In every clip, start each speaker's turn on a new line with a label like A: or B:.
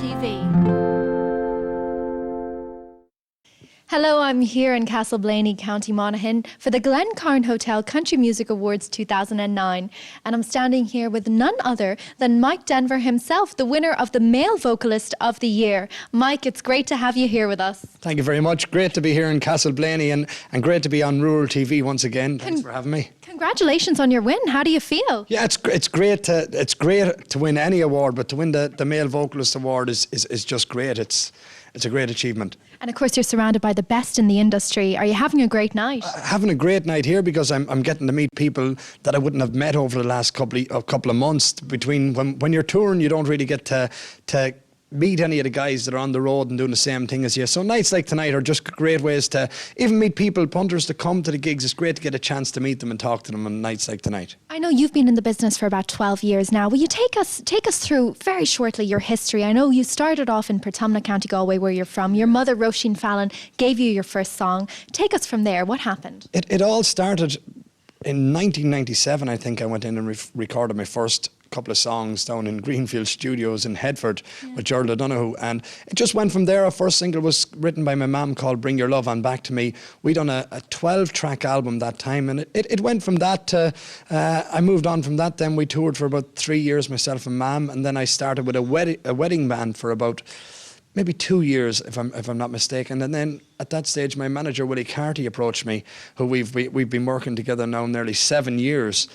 A: TV. Hello, I'm here in Castleblaney, County Monaghan for the Glencairn Hotel Country Music Awards 2009, and I'm standing here with none other than Mike Denver himself, the winner of the Male Vocalist of the Year. Mike, it's great to have you here with us.
B: Thank you very much. Great to be here in Castleblaney and great to be on Rural TV once again. Thanks for having me.
A: Congratulations on your win. How do you feel?
B: Yeah, it's great to win any award, but to win the Male Vocalist Award is just great. It's a great achievement.
A: And of course, you're surrounded by the best in the industry. Are you having a great night?
B: Having a great night here because I'm getting to meet people that I wouldn't have met over the last couple of months. Between when you're touring, you don't really get to meet any of the guys that are on the road and doing the same thing as you. So nights like tonight are just great ways to even meet people, punters that come to the gigs. It's great to get a chance to meet them and talk to them on nights like tonight.
A: I know you've been in the business for about 12 years now. Will you take us through very shortly your history? I know you started off in Portumna, County Galway, where you're from. Your mother, Roisin Fallon, gave you your first song. Take us from there. What happened?
B: It all started in 1997. I think I went in and recorded my first couple of songs down in Greenfield Studios in Headford with Gerald O'Donoghue, and it just went from there. Our first single was written by my mum called Bring Your Love On Back to Me. We done a 12-track album that time, and it went from that to I moved on from that. Then we toured for about 3 years, myself and Mam, and then I started with a wedding band for about maybe 2 years, if I'm not mistaken. And then at that stage, my manager Willie Carty approached me, who we've been working together now nearly 7 years.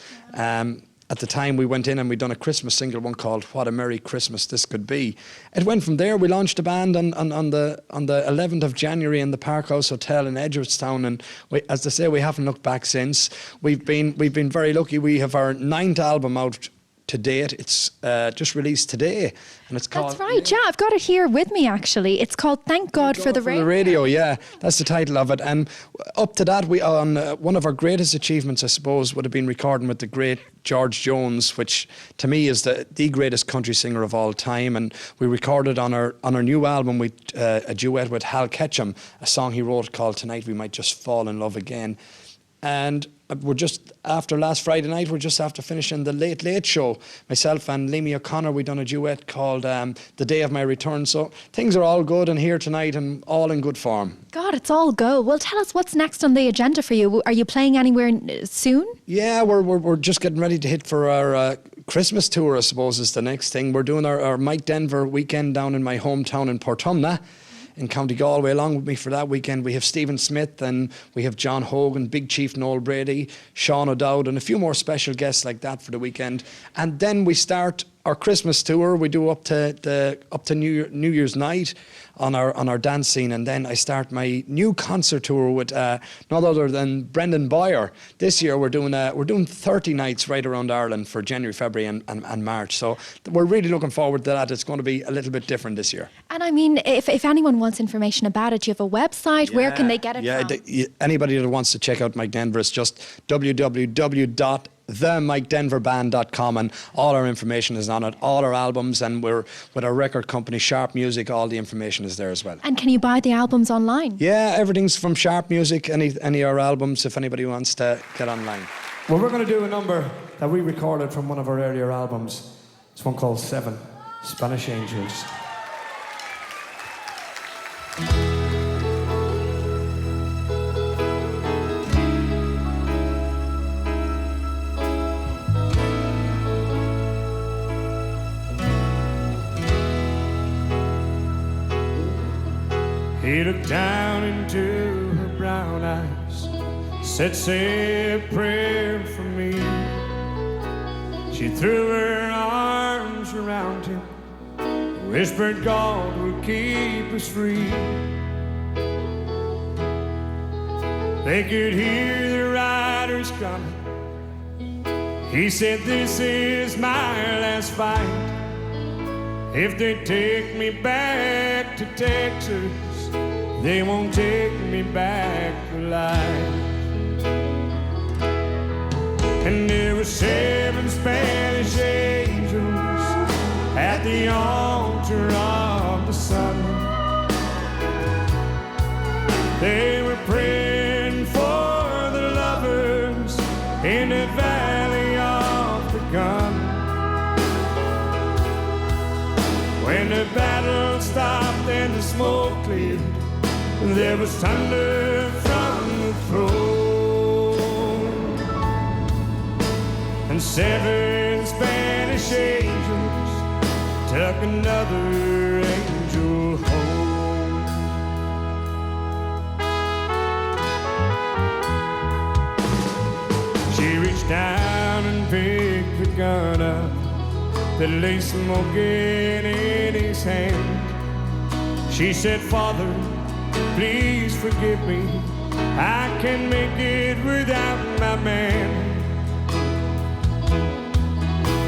B: At the time, we went in and we'd done a Christmas single, one called What a Merry Christmas This Could Be. It went from there. We launched a band on the 11th of January in the Park House Hotel in Edgeworthstown, and as they say, we haven't looked back since. We've been very lucky. We have our 9th album out to date. It's just released today, and it's called...
A: That's right, yeah, I've got it here with me actually. It's called Thank God for the Radio.
B: The Radio, yeah, that's the title of it. And up to that, we on one of our greatest achievements, I suppose, would have been recording with the great George Jones, which to me is the greatest country singer of all time. And we recorded on our new album a duet with Hal Ketchum, a song he wrote called Tonight We Might Just Fall in Love Again. And we're just after last Friday night, we're just after finishing the Late Late Show. Myself and Liam O'Connor, we done a duet called The Day of My Return. So things are all good and here tonight and all in good form.
A: God, it's all go. Well, tell us what's next on the agenda for you. Are you playing anywhere soon?
B: Yeah, we're just getting ready to hit for our Christmas tour, I suppose, is the next thing. We're doing our Mike Denver weekend down in my hometown in Portumna in County Galway. Along with me for that weekend, we have Stephen Smith and we have John Hogan, Big Chief Noel Brady, Sean O'Dowd, and a few more special guests like that for the weekend. And then we start our Christmas tour. We do up to New Year's night on our dance scene, and then I start my new concert tour with none other than Brendan Boyer. This year we're doing 30 nights right around Ireland for January, February and March. So we're really looking forward to that. It's going to be a little bit different this year.
A: And I mean, if anyone wants information about it, you have a website. Where can they get it from?
B: Anybody that wants to check out Mike Denver, it's just www.themikedenverband.com, and all our information is on it, all our albums, and we're with our record company Sharp Music. All the information is there as well.
A: And can you buy the albums online?
B: Yeah, everything's from Sharp Music, any of our albums, if anybody wants to get online. Well, we're going to do a number that we recorded from one of our earlier albums. It's one called 7 Spanish Angels.
C: He looked down into her brown eyes, said, say a prayer for me. She threw her arms around him, whispered, God will keep us free. They could hear the riders coming. He said, this is my last fight. If they take me back to Texas, they won't take me back alive. And there were 7 Spanish angels at the altar of the sun. They were praying for the lovers in the valley of the gun. When the battle battle stopped and the smoke cleared, there was thunder from the throne, and 7 Spanish angels took another angel home. She reached down and picked the gun up that lay smoking in his hand. She said, Father, please forgive me. I can make it without my man.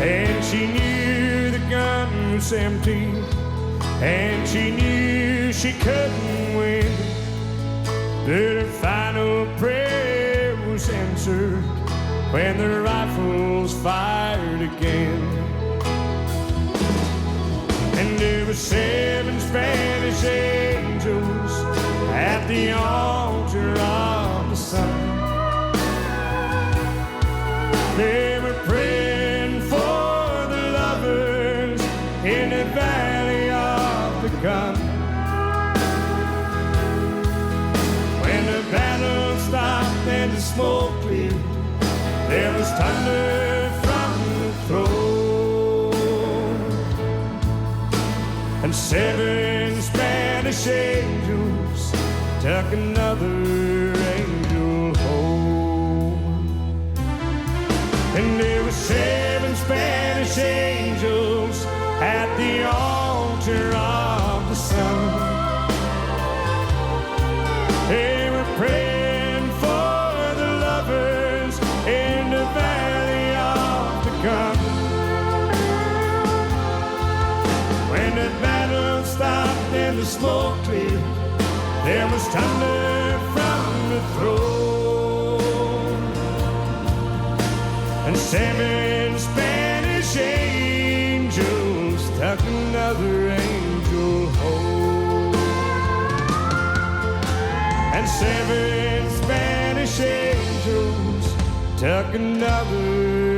C: And she knew the gun was empty, and she knew she couldn't win. But her final prayer was answered when the rifles fired again. And there were 7 Spanish angels at the altar of the sun. They were praying for the lovers in the valley of the gun. When the battle stopped and the smoke cleared, there was thunder from the throne, and 7 Spanish angels took another angel home. And there were 7 Spanish angels at the altar of the sun. They were praying for the lovers in the valley of the gun. When the battle stopped and the smoke cleared, there was thunder from the throne, and 7 Spanish angels took another angel home. And 7 Spanish angels took another